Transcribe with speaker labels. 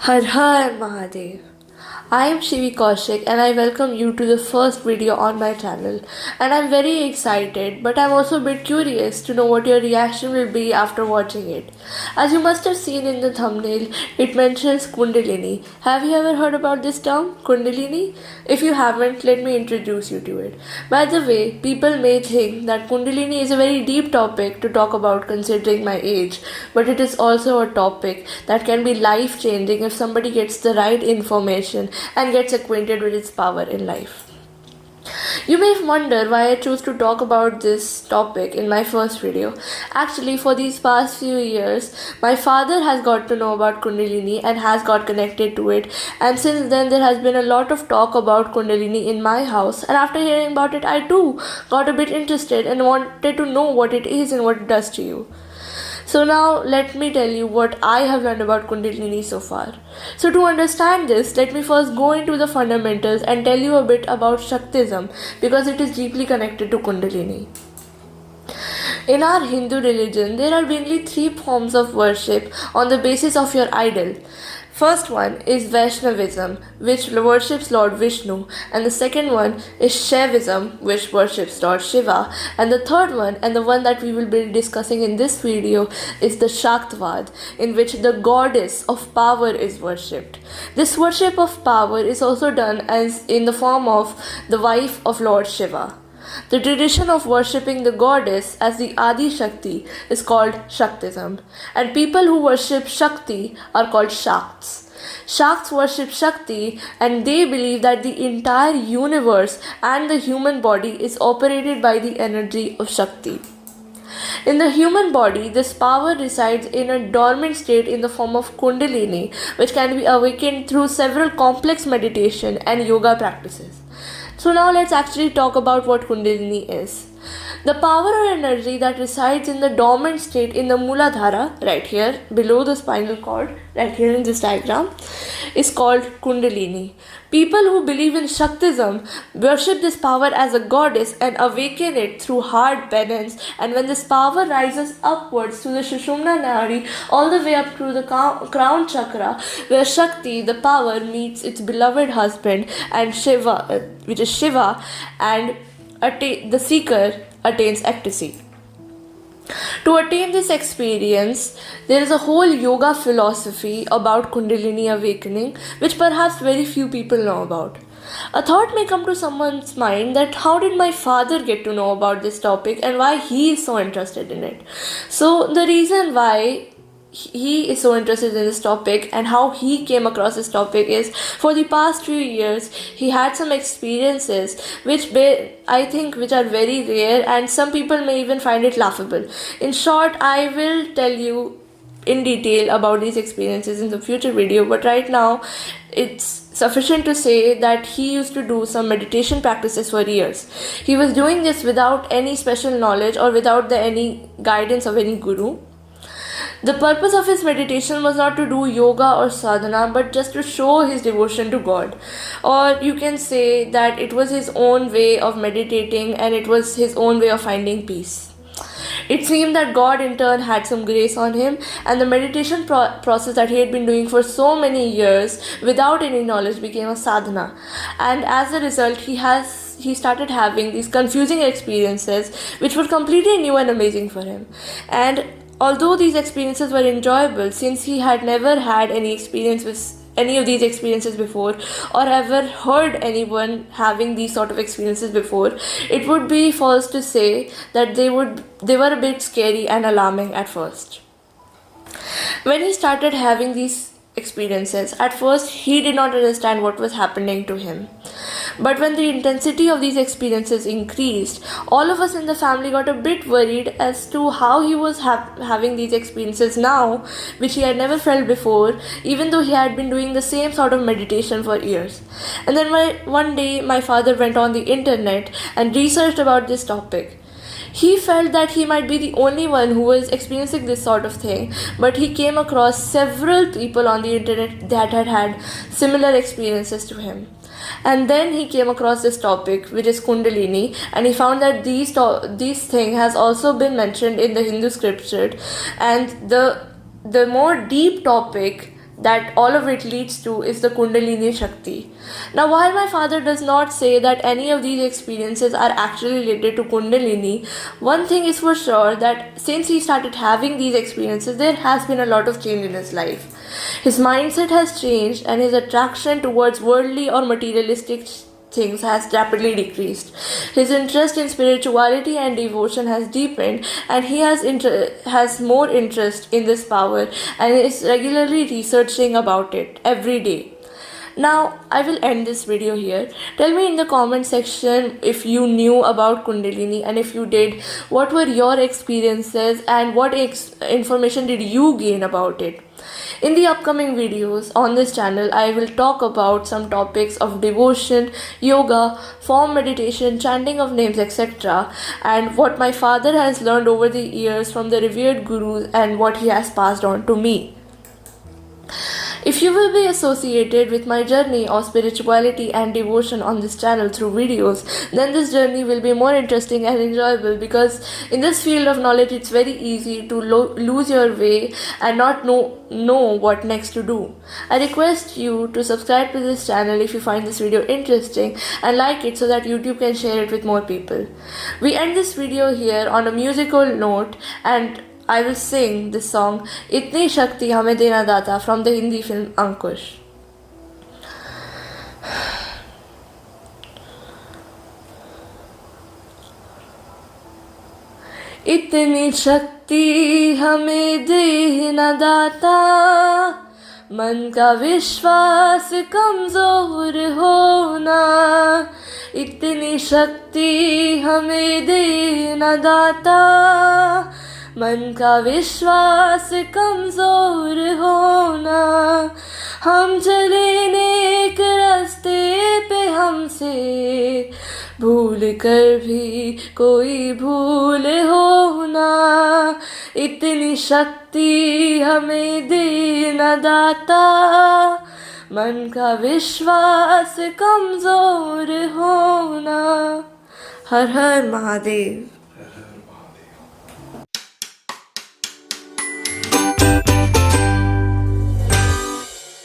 Speaker 1: Har Har Mahadev. I am Shivi and I welcome you to the first video on my channel. And I'm very excited, but I'm also a bit curious to know what your reaction will be after watching it. As you must have seen in the thumbnail, it mentions Kundalini. Have you ever heard about this term, Kundalini? If you haven't, let me introduce you to it. By the way, people may think that Kundalini is a very deep topic to talk about considering my age, but it is also a topic that can be life changing if somebody gets the right information and gets acquainted with its power in life. You may wonder why I chose to talk about this topic in my first video. Actually, for these past few years, my father has got to know about Kundalini and has got connected to it, and since then there has been a lot of talk about Kundalini in my house, and after hearing about it I too got a bit interested and wanted to know what it is and what it does to you. So now let me tell you what I have learned about Kundalini so far. So to understand this, let me first go into the fundamentals and tell you a bit about Shaktism because it is deeply connected to Kundalini. In our Hindu religion, there are mainly three forms of worship on the basis of your idol. First one is Vaishnavism, which worships Lord Vishnu, and the second one is Shaivism, which worships Lord Shiva, and the third one, and the one that we will be discussing in this video, is the Shaktavad, in which the goddess of power is worshipped. This worship of power is also done as in the form of the wife of Lord Shiva. The tradition of worshipping the goddess as the Adi Shakti is called Shaktism, and people who worship Shakti are called Shakts. Shakts worship Shakti and they believe that the entire universe and the human body is operated by the energy of Shakti. In the human body, this power resides in a dormant state in the form of Kundalini, which can be awakened through several complex meditation and yoga practices. So now let's actually talk about what Kundalini is. The power or energy that resides in the dormant state in the Muladhara, right here below the spinal cord, right here in this diagram, is called Kundalini. People who believe in Shaktism worship this power as a goddess and awaken it through hard penance, and when this power rises upwards to the Sushumna Nadi all the way up to the crown chakra, where Shakti, the power, meets its beloved husband and Shiva, which is Shiva, and the seeker attains ecstasy. To attain this experience, there is a whole yoga philosophy about Kundalini awakening, which perhaps very few people know about. A thought may come to someone's mind that how did my father get to know about this topic and why he is so interested in it. So the reason why he is so interested in this topic and how he came across this topic is for the past few years he had some experiences which I think which are very rare, and some people may even find it laughable. In short, I will tell you in detail about these experiences in the future video, but right now it's sufficient to say that he used to do some meditation practices for years. He was doing this without any special knowledge or without any guidance of any guru. The purpose of his meditation was not to do yoga or sadhana, but just to show his devotion to God. Or you can say that it was his own way of meditating and it was his own way of finding peace. It seemed that God in turn had some grace on him, and the meditation process that he had been doing for so many years without any knowledge became a sadhana. And as a result, he started having these confusing experiences which were completely new and amazing for him. And although these experiences were enjoyable, since he had never had any experience with any of these experiences before or ever heard anyone having these sort of experiences before, it would be false to say that they were a bit scary and alarming at first. When he started having these experiences, at first he did not understand what was happening to him. But when the intensity of these experiences increased, all of us in the family got a bit worried as to how he was having these experiences now, which he had never felt before, even though he had been doing the same sort of meditation for years. And then one day my father went on the internet and researched about this topic. He felt that he might be the only one who was experiencing this sort of thing, but he came across several people on the internet that had had similar experiences to him. And then he came across this topic, which is Kundalini, and he found that these thing has also been mentioned in the Hindu scripture, and the more deep topic that all of it leads to is the Kundalini Shakti. Now, while my father does not say that any of these experiences are actually related to Kundalini, one thing is for sure that since he started having these experiences, there has been a lot of change in his life. His mindset has changed, and his attraction towards worldly or materialistic things has rapidly decreased. His interest in spirituality and devotion has deepened, and he has more interest in this power and is regularly researching about it every day. Now, I will end this video here. Tell me in the comment section if you knew about Kundalini, and if you did, what were your experiences and what information did you gain about it. In the upcoming videos on this channel, I will talk about some topics of devotion, yoga, form meditation, chanting of names, etc., and what my father has learned over the years from the revered gurus and what he has passed on to me. If you will be associated with my journey of spirituality and devotion on this channel through videos, then this journey will be more interesting and enjoyable, because in this field of knowledge it's very easy to lose your way and not know what next to do. I request you to subscribe to this channel if you find this video interesting, and like it so that YouTube can share it with more people. We end this video here on a musical note, and I will sing this song Itni Shakti Hame Dena Data from the Hindi film Ankush. इतनी शक्ति हमें देना दाता, मन का विश्वास कमजोर होना. इतनी शक्ति हमें देना दाता, मन का विश्वास कमजोर होना. हम चले नेक रास्ते पे, हमसे भूल कर भी कोई भूल होना. इतनी शक्ति हमें देना दाता, मन का विश्वास कमजोर होना. हर हर महादेव.